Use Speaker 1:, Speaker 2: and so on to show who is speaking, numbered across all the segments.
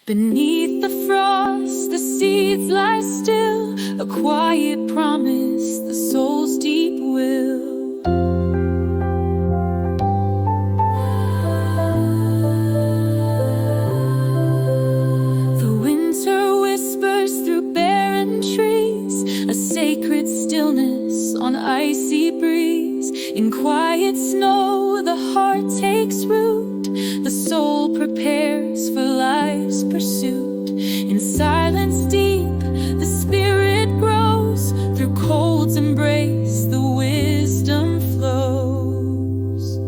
Speaker 1: Beneath the frost, the seeds lie still, a quiet promise, the soul's deep will. The winter whispers through barren trees, a sacred stillness on icy breeze. In quiet snow, the heart takes root, the soul prepares for life's pursuit. In silence deep, the spirit grows, through cold's embrace, the wisdom flows.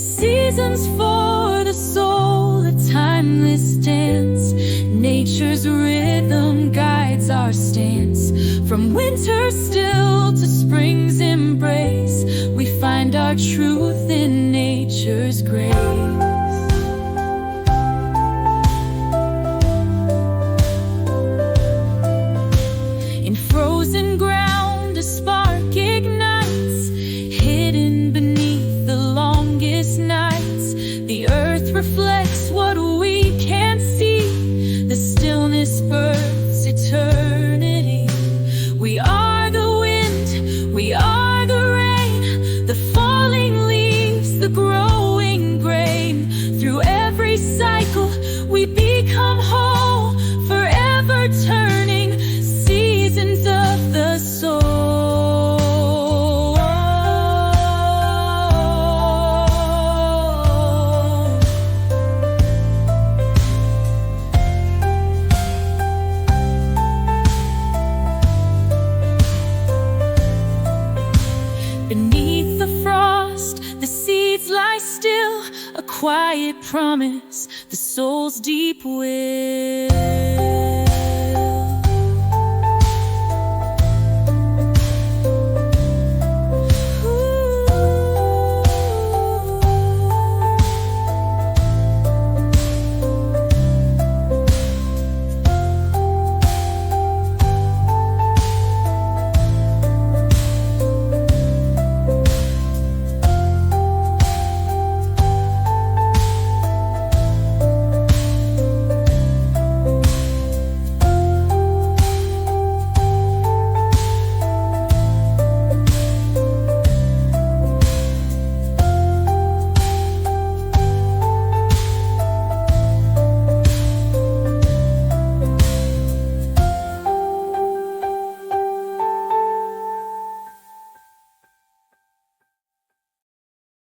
Speaker 1: Seasons for the soul, a timeless dance, nature's rhythm guides our stance. From winter still to spring's embrace, we find our truth in nature's grace. In frozen ground, a spark ignites, hidden beneath the longest nights. The earth reflects what we can't see, the stillness births eternity. We are the wind, we are the rain, the falling leaves, the growing grain. Through every cycle, we become whole, forever turning, seasons of the soul. Beneath the frost, the seeds lie still, a quiet promise, the soul's deep will.